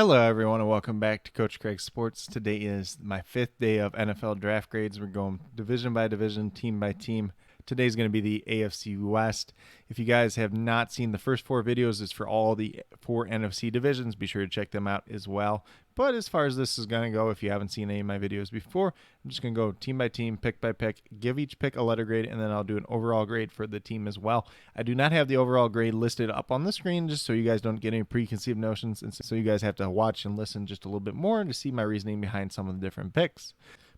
Hello, everyone, and welcome back to Coach Craig Sports. Today is my fifth day of NFL draft grades. We're going division by division, team by team. Today's going to be the AFC West. If you guys have not seen the first four videos, it's for all the four NFC divisions. Be sure to check them out as well. But as far as this is going to go, if you haven't seen any of my videos before, I'm just going to go team by team, pick by pick, give each pick a letter grade, and then I'll do an overall grade for the team as well. I do not have the overall grade listed up on the screen just so you guys don't get any preconceived notions, and so you guys have to watch and listen just a little bit more to see my reasoning behind some of the different picks.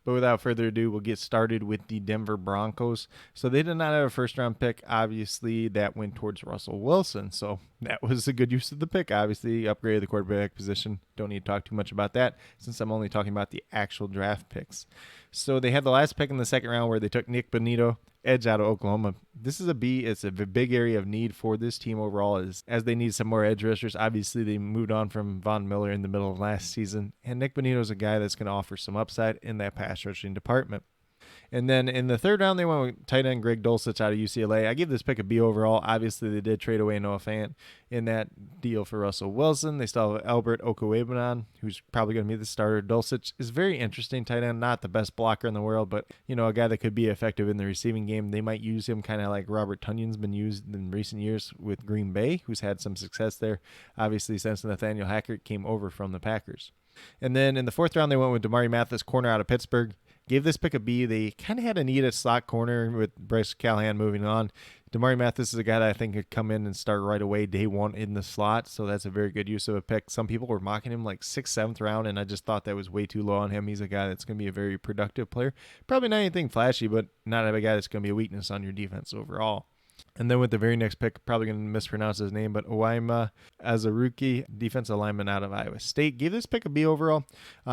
But without further ado, we'll get started with the Denver Broncos. So they did not have a first-round pick. Obviously, that went towards Russell Wilson. So that was a good use of the pick. Obviously, upgraded the quarterback position. Don't need to talk too much about that since I'm only talking about the actual draft picks. So they had the last pick in the second round where they took Nick Bonito, edge out of Oklahoma. This is a B. It's a big area of need for this team overall as they need some more edge rushers. Obviously, they moved on from Von Miller in the middle of last season, and Nick Bonito is a guy that's going to offer some upside in that pass rushing department. And then in the third round, they went with tight end Greg Dulcich out of UCLA. I give this pick a B overall. Obviously, they did trade away Noah Fant in that deal for Russell Wilson. They still have Albert Okwuegbunam, who's probably going to be the starter. Dulcich is very interesting tight end, not the best blocker in the world, but a guy that could be effective in the receiving game. They might use him kind of like Robert Tunyon's been used in recent years with Green Bay, who's had some success there, obviously, since Nathaniel Hackett came over from the Packers. And then in the fourth round, they went with Damari Mathis, corner out of Pittsburgh. Gave this pick a B. They kind of had a need at slot corner with Bryce Callahan moving on. Damari Mathis is a guy that I think could come in and start right away day one in the slot, so that's a very good use of a pick. Some people were mocking him like 6th, 7th round, and I just thought that was way too low on him. He's a guy that's going to be a very productive player. Probably not anything flashy, but not a guy that's going to be a weakness on your defense overall. And then with the very next pick, probably going to mispronounce his name, but Owaima as a rookie defensive lineman out of Iowa State. Gave this pick a B overall.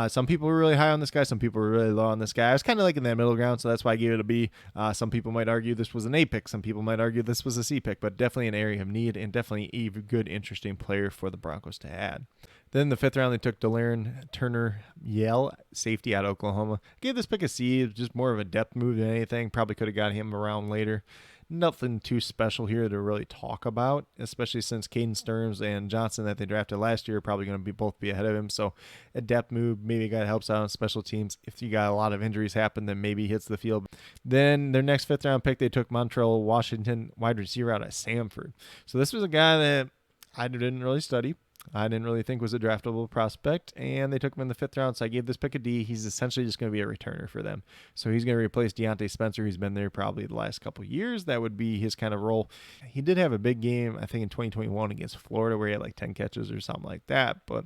Some people were really high on this guy. Some people were really low on this guy. I was kind of like in that middle ground, so that's why I gave it a B. Some people might argue this was an A pick. Some people might argue this was a C pick, but definitely an area of need and definitely a good, interesting player for the Broncos to add. Then in the fifth round, they took Delaren Turner-Yell, safety out of Oklahoma. Gave this pick a C. It was just more of a depth move than anything. Probably could have got him around later. Nothing too special here to really talk about, especially since Caden Stearns and Johnson that they drafted last year are probably going to both be ahead of him. So a depth move, maybe a guy that helps out on special teams. If you got a lot of injuries happen, then maybe he hits the field. Then their next fifth round pick, they took Montrell Washington, wide receiver out of Samford. So this was a guy that I didn't really study. I didn't really think was a draftable prospect, and they took him in the fifth round, so I gave this pick a D. He's essentially just going to be a returner for them. So he's going to replace Deontay Spencer, who's been there probably the last couple of years. That would be his kind of role. He did have a big game, I think, in 2021 against Florida, where he had like 10 catches or something like that. But,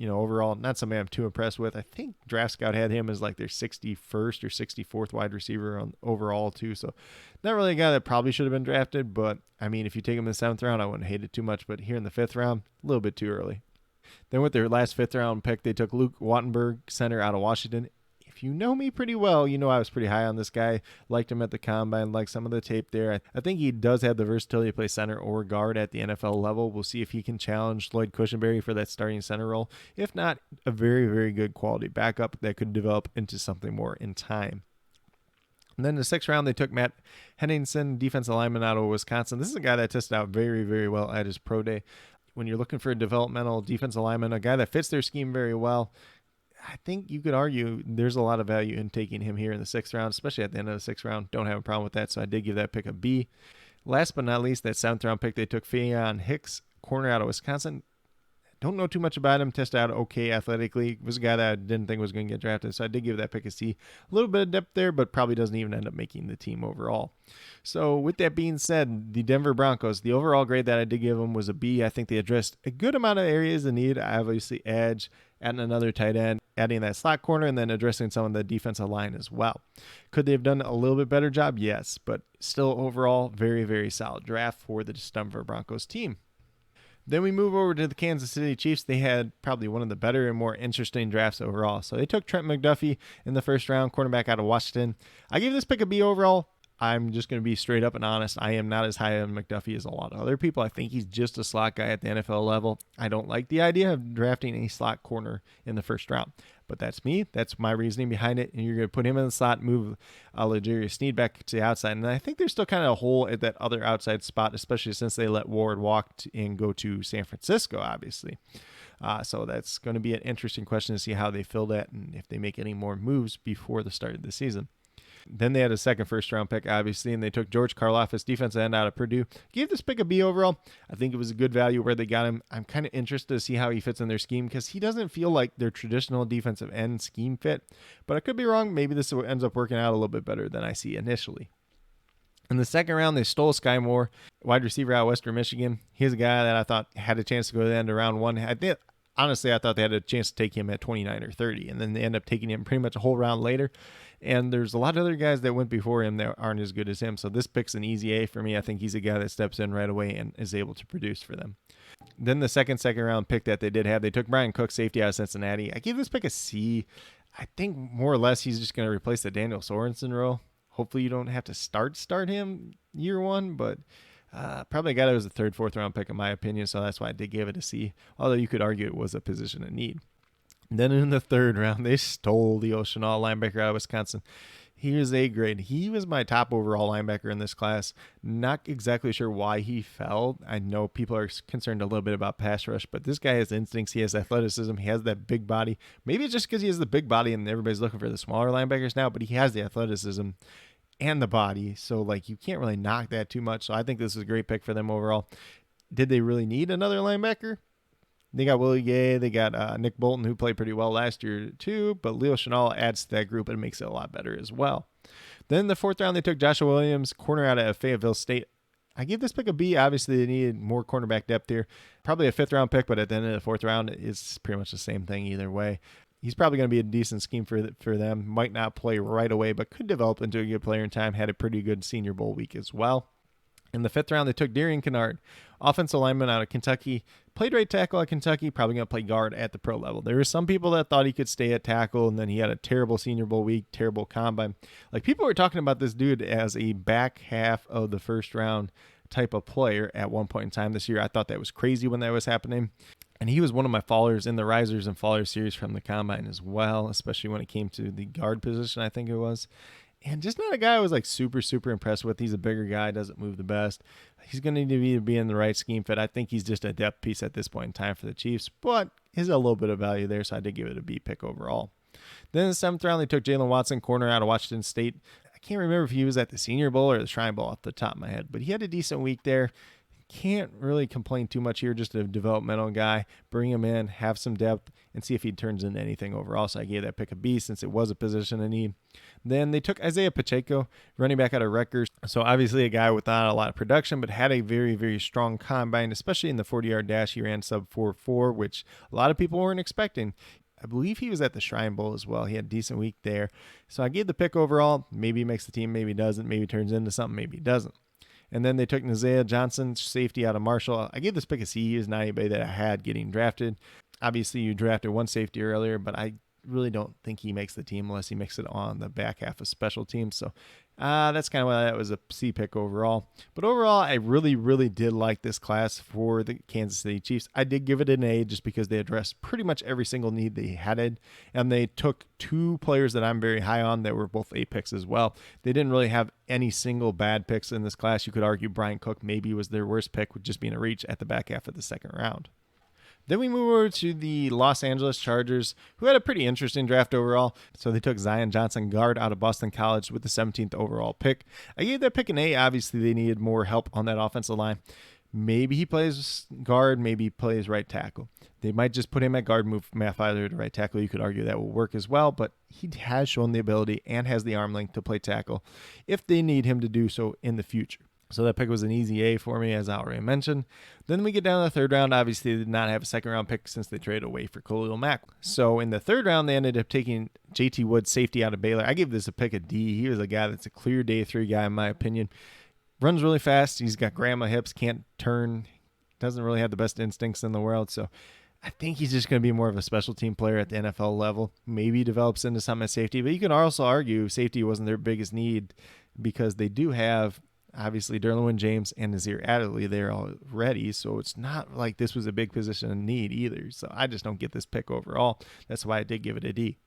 overall, not something I'm too impressed with. I think Draft Scout had him as like their 61st or 64th wide receiver overall, too. So not really a guy that probably should have been drafted, but if you take him in the 7th round, I wouldn't hate it too much. But here in the 5th round, a little bit too early. Then with their last 5th round pick, they took Luke Wattenberg, center out of Washington. If you know me pretty well, I was pretty high on this guy. Liked him at the combine, liked some of the tape there. I think he does have the versatility to play center or guard at the NFL level. We'll see if he can challenge Lloyd Cushenberry for that starting center role. If not, a very, very good quality backup that could develop into something more in time. And then in the 6th round, they took Matt Henningsen, defensive lineman out of Wisconsin. This is a guy that tested out very, very well at his pro day. When you're looking for a developmental defensive lineman, a guy that fits their scheme very well, I think you could argue there's a lot of value in taking him here in the 6th round, especially at the end of the 6th round. Don't have a problem with that, so I did give that pick a B. Last but not least, that 7th round pick, they took Faion Hicks, corner out of Wisconsin. Don't know too much about him. Tested out okay athletically. Was a guy that I didn't think was going to get drafted, so I did give that pick a C. A little bit of depth there, but probably doesn't even end up making the team overall. So with that being said, the Denver Broncos, the overall grade that I did give them was a B. I think they addressed a good amount of areas of need. Obviously, edge, adding another tight end, adding that slot corner, and then addressing some of the defensive line as well. Could they have done a little bit better job? Yes, but still overall, very, very solid draft for the Denver Broncos team. Then we move over to the Kansas City Chiefs. They had probably one of the better and more interesting drafts overall. So they took Trent McDuffie in the 1st round, cornerback out of Washington. I gave this pick a B overall. I'm just going to be straight up and honest. I am not as high on McDuffie as a lot of other people. I think he's just a slot guy at the NFL level. I don't like the idea of drafting a slot corner in the 1st round. But that's me. That's my reasoning behind it. And you're going to put him in the slot, move L'Jarius Sneed back to the outside. And I think there's still kind of a hole at that other outside spot, especially since they let Ward walk and go to San Francisco, obviously. So that's going to be an interesting question to see how they fill that and if they make any more moves before the start of the season. Then they had a second first-round pick, obviously, and they took George Karlaftis, defensive end out of Purdue. Gave this pick a B overall. I think it was a good value where they got him. I'm kind of interested to see how he fits in their scheme because he doesn't feel like their traditional defensive end scheme fit. But I could be wrong. Maybe this ends up working out a little bit better than I see initially. In the second round, they stole Sky Moore, wide receiver out of Western Michigan. He's a guy that I thought had a chance to go to the end of round one. Honestly, I thought they had a chance to take him at 29 or 30, and then they end up taking him pretty much a whole round later. And there's a lot of other guys that went before him that aren't as good as him. So this pick's an easy A for me. I think he's a guy that steps in right away and is able to produce for them. Then the second round pick that they did have, they took Brian Cook, safety out of Cincinnati. I gave this pick a C. I think more or less he's just going to replace the Daniel Sorensen role. Hopefully you don't have to start him year one, but probably a guy that was a third, fourth round pick in my opinion. So that's why I did give it a C. Although you could argue it was a position of need. Then in the third round, they stole the Oceanal linebacker out of Wisconsin. He was A grade. He was my top overall linebacker in this class. Not exactly sure why he fell. I know people are concerned a little bit about pass rush, but this guy has instincts. He has athleticism. He has that big body. Maybe it's just because he has the big body and everybody's looking for the smaller linebackers now, but he has the athleticism and the body. So, you can't really knock that too much. So I think this is a great pick for them overall. Did they really need another linebacker? They got Willie Gay. They got Nick Bolton, who played pretty well last year too. But Leo Chenal adds to that group and makes it a lot better as well. Then in the fourth round, they took Joshua Williams, corner out of Fayetteville State. I give this pick a B. Obviously, they needed more cornerback depth here. Probably a fifth round pick, but at the end of the fourth round, it's pretty much the same thing either way. He's probably going to be a decent scheme for them. Might not play right away, but could develop into a good player in time. Had a pretty good Senior Bowl week as well. In the fifth round, they took Darian Kennard, offensive lineman out of Kentucky. Played right tackle at Kentucky, probably going to play guard at the pro level. There were some people that thought he could stay at tackle, and then he had a terrible Senior Bowl week, terrible combine. People were talking about this dude as a back half of the first round type of player at one point in time this year. I thought that was crazy when that was happening. And he was one of my fallers in the Risers and Fallers series from the combine as well, especially when it came to the guard position, I think it was. And just not a guy I was super, super impressed with. He's a bigger guy, doesn't move the best. He's going to need to be in the right scheme fit. I think he's just a depth piece at this point in time for the Chiefs, but he's a little bit of value there, so I did give it a B pick overall. Then in the seventh round, they took Jalen Watson, corner out of Washington State. I can't remember if he was at the Senior Bowl or the Shrine Bowl off the top of my head, but he had a decent week there. Can't really complain too much here. Just a developmental guy. Bring him in, have some depth, and see if he turns into anything overall. So I gave that pick a B since it was a position of need. Then they took Isaiah Pacheco, running back out of Rutgers. So obviously a guy without a lot of production, but had a very, very strong combine, especially in the 40-yard dash. He ran sub 4.4, which a lot of people weren't expecting. I believe he was at the Shrine Bowl as well. He had a decent week there. So I gave the pick overall. Maybe he makes the team, maybe he doesn't. Maybe turns into something, maybe he doesn't. And then they took Nazea Johnson, safety out of Marshall. I gave this pick a C. He was not anybody that I had getting drafted. Obviously, you drafted one safety earlier, but I really don't think he makes the team unless he makes it on the back half of special teams. So that's kind of why that was a C pick overall. But overall, I really, really did like this class for the Kansas City Chiefs. I did give it an A just because they addressed pretty much every single need they had. And they took two players that I'm very high on that were both A picks as well. They didn't really have any single bad picks in this class. You could argue Brian Cook maybe was their worst pick with just being a reach at the back half of the second round. Then we move over to the Los Angeles Chargers, who had a pretty interesting draft overall. So they took Zion Johnson, guard out of Boston College, with the 17th overall pick. I gave that pick an A. Obviously, they needed more help on that offensive line. Maybe he plays guard, maybe he plays right tackle. They might just put him at guard, move Matt Filer to right tackle. You could argue that will work as well, but he has shown the ability and has the arm length to play tackle if they need him to do so in the future. So that pick was an easy A for me, as I already mentioned. Then we get down to the third round. Obviously, they did not have a second-round pick since they traded away for Khalil Mack. So in the third round, they ended up taking J.T. Wood, safety out of Baylor. I give this a pick a D. He was a guy that's a clear day three guy, in my opinion. Runs really fast. He's got grandma hips, can't turn, doesn't really have the best instincts in the world. So I think he's just going to be more of a special team player at the NFL level. Maybe develops into something at safety. But you can also argue safety wasn't their biggest need because they do have obviously Derwin James and Nazir Adderley there already, so it's not like this was a big position of need either. So I just don't get this pick overall. That's why I did give it a D.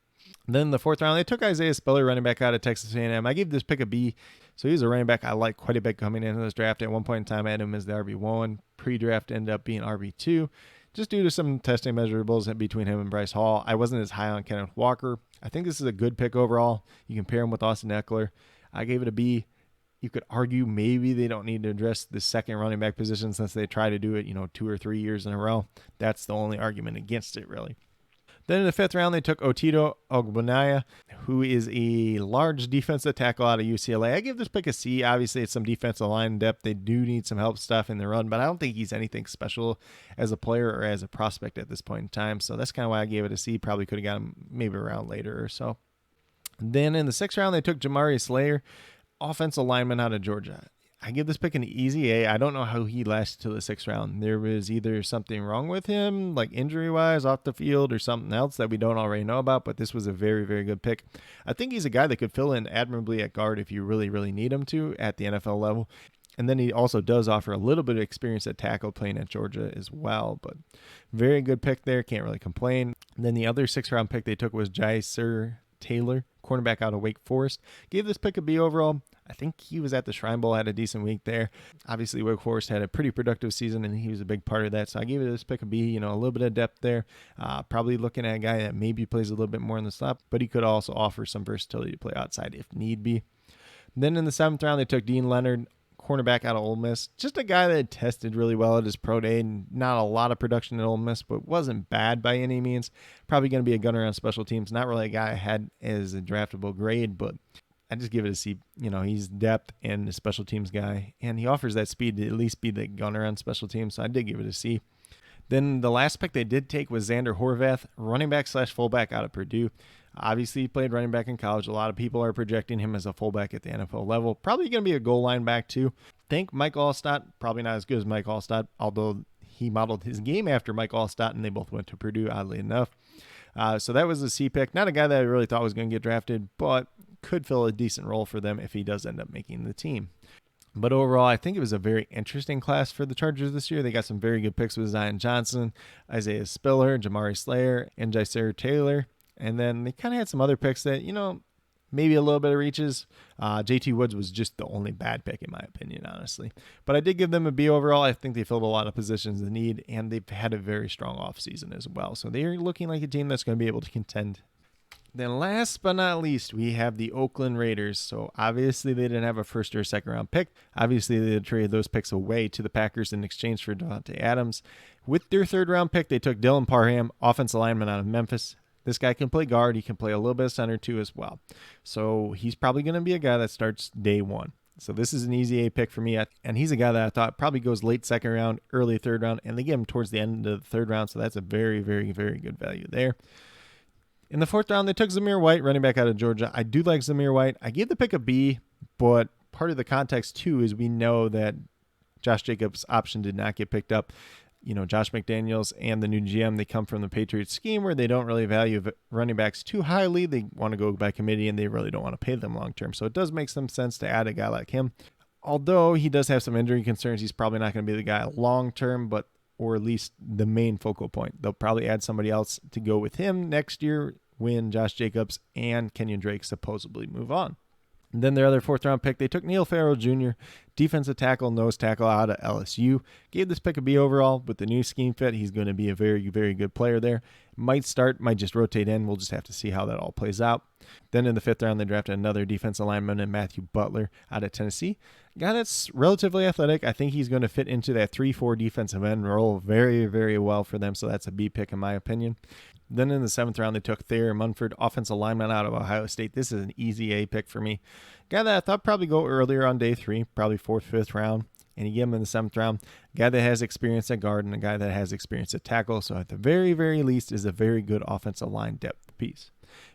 Then in the fourth round, they took Isaiah Spiller, running back out of Texas A&M. I gave this pick a B. So he's a running back I like quite a bit coming into this draft. At one point in time, I had him as the RB1. Pre-draft ended up being RB2. just due to some testing measurables between him and Bryce Hall. I wasn't as high on Kenneth Walker. I think this is a good pick overall. You can pair him with Austin Eckler. I gave it a B. You could argue maybe they don't need to address the second running back position since they try to do it, 2 or 3 years in a row. That's the only argument against it, really. Then in the 5th round, they took Otito Ogbonnia, who is a large defensive tackle out of UCLA. I give this pick a C. Obviously, it's some defensive line depth. They do need some help stuff in the run, but I don't think he's anything special as a player or as a prospect at this point in time. So that's kind of why I gave it a C. Probably could have got him maybe a round later or so. Then in the 6th round, they took Jamari Slayer, offensive lineman out of Georgia. I give this pick an easy A. I don't know how he lasted till the 6th round. There was either something wrong with him, like injury-wise, off the field, or something else that we don't already know about, but this was a very, very good pick. I think he's a guy that could fill in admirably at guard if you really, really need him to at the NFL level. And then he also does offer a little bit of experience at tackle playing at Georgia as well, but very good pick there. Can't really complain. And then the other 6th-round pick they took was Jaisir Taylor, cornerback out of Wake Forest. Gave this pick a B overall. I think he was at the Shrine Bowl, had a decent week there. Obviously, Wake Forest had a pretty productive season, and he was a big part of that. So I gave it this pick a B, a little bit of depth there. Probably looking at a guy that maybe plays a little bit more in the slot, but he could also offer some versatility to play outside if need be. Then in the 7th round, they took Dean Leonard, cornerback out of Ole Miss. Just a guy that tested really well at his pro day. Not a lot of production at Ole Miss, but wasn't bad by any means. Probably going to be a gunner on special teams. Not really a guy I had as a draftable grade, but I just give it a C. He's depth and a special teams guy, and he offers that speed to at least be the gunner on special teams, so I did give it a C. Then the last pick they did take was Xander Horvath, running back / fullback out of Purdue. Obviously, he played running back in college. A lot of people are projecting him as a fullback at the NFL level. Probably going to be a goal line back too. Think Mike Allstott, probably not as good as Mike Allstott, although he modeled his game after Mike Allstott, and they both went to Purdue, oddly enough. So that was a C pick. Not a guy that I really thought was going to get drafted, but could fill a decent role for them if he does end up making the team. But overall, I think it was a very interesting class for the Chargers this year. They got some very good picks with Zion Johnson, Isaiah Spiller, Jamari Slayer, and Jaisir Taylor. And then they kind of had some other picks that, maybe a little bit of reaches. JT Woods was just the only bad pick, in my opinion, honestly. But I did give them a B overall. I think they filled a lot of positions in need, and they've had a very strong offseason as well. So they are looking like a team that's going to be able to contend. Then last but not least, we have the Oakland Raiders. So obviously they didn't have a 1st or 2nd round pick. Obviously they traded those picks away to the Packers in exchange for Devontae Adams. With their 3rd round pick, they took Dylan Parham, offensive lineman out of Memphis. This guy can play guard. He can play a little bit of center too as well. So he's probably going to be a guy that starts day 1. So this is an easy A pick for me. And he's a guy that I thought probably goes late 2nd round, early 3rd round, and they get him towards the end of the 3rd round. So that's a very, very, very good value there. In the 4th round, they took Zamir White, running back out of Georgia. I do like Zamir White. I gave the pick a B, but part of the context too is we know that Josh Jacobs' option did not get picked up. Josh McDaniels and the new GM, they come from the Patriots scheme where they don't really value running backs too highly. They want to go by committee, and they really don't want to pay them long term. So it does make some sense to add a guy like him. Although he does have some injury concerns, he's probably not going to be the guy long term, or at least the main focal point. They'll probably add somebody else to go with him next year when Josh Jacobs and Kenyon Drake supposedly move on. And then their other 4th round pick, they took Neil Farrell Jr., defensive tackle, nose tackle out of LSU. Gave this pick a B overall. With the new scheme fit, he's going to be a very, very good player there. Might start, might just rotate in. We'll just have to see how that all plays out. Then in the 5th round, they drafted another defensive lineman in Matthew Butler out of Tennessee. A guy that's relatively athletic. I think he's going to fit into that 3-4 defensive end role very, very well for them. So that's a B pick in my opinion. Then in the 7th round, they took Thayer Munford, offensive lineman out of Ohio State. This is an easy A pick for me. Guy that I thought probably go earlier on day 3, probably 4th, 5th round. And you get him in the 7th round. A guy that has experience at guard and a guy that has experience at tackle. So at the very, very least is a very good offensive line depth piece.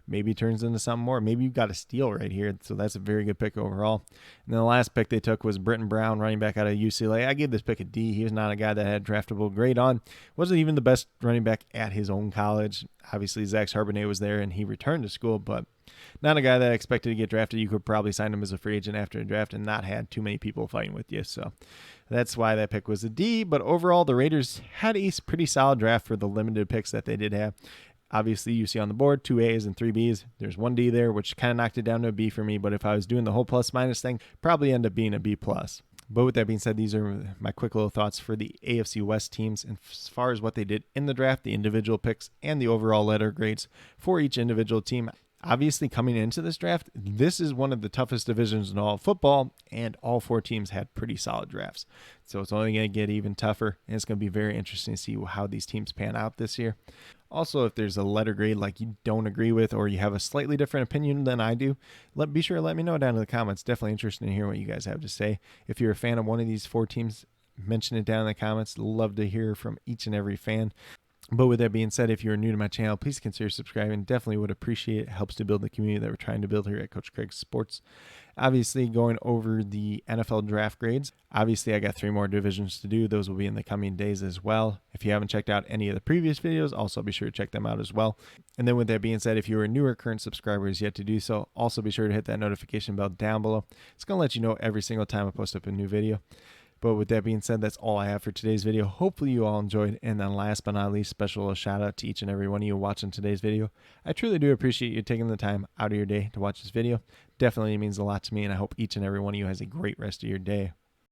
Maybe turns into something more. Maybe you've got a steal right here. So that's a very good pick overall. And then the last pick they took was Britton Brown, running back out of UCLA. I gave this pick a D. He was not a guy that had draftable grade on. Wasn't even the best running back at his own college. Obviously, Zach Charbonnet was there and he returned to school, but not a guy that I expected to get drafted. You could probably sign him as a free agent after the draft and not had too many people fighting with you. So that's why that pick was a D. But overall, the Raiders had a pretty solid draft for the limited picks that they did have. Obviously, you see on the board 2 A's and 3 B's. There's 1 D there, which kind of knocked it down to a B for me. But if I was doing the whole plus minus thing, probably end up being a B plus. But with that being said, these are my quick little thoughts for the AFC West teams and as far as what they did in the draft, the individual picks, and the overall letter grades for each individual team. Obviously, coming into this draft, this is one of the toughest divisions in all of football, and all 4 teams had pretty solid drafts. So it's only going to get even tougher, and it's going to be very interesting to see how these teams pan out this year. Also, if there's a letter grade like you don't agree with or you have a slightly different opinion than I do, be sure to let me know down in the comments. Definitely interested in hearing what you guys have to say. If you're a fan of one of these 4 teams, mention it down in the comments. Love to hear from each and every fan. But with that being said, if you're new to my channel, please consider subscribing. Definitely would appreciate it. It helps to build the community that we're trying to build here at Coach Craig Sports. Obviously, going over the NFL draft grades. Obviously, I got 3 more divisions to do. Those will be in the coming days as well. If you haven't checked out any of the previous videos, also be sure to check them out as well. And then with that being said, if you are a newer current subscriber yet to do so, also be sure to hit that notification bell down below. It's going to let you know every single time I post up a new video. But with that being said, that's all I have for today's video. Hopefully you all enjoyed. And then last but not least, special shout out to each and every one of you watching today's video. I truly do appreciate you taking the time out of your day to watch this video. Definitely means a lot to me, and I hope each and every one of you has a great rest of your day.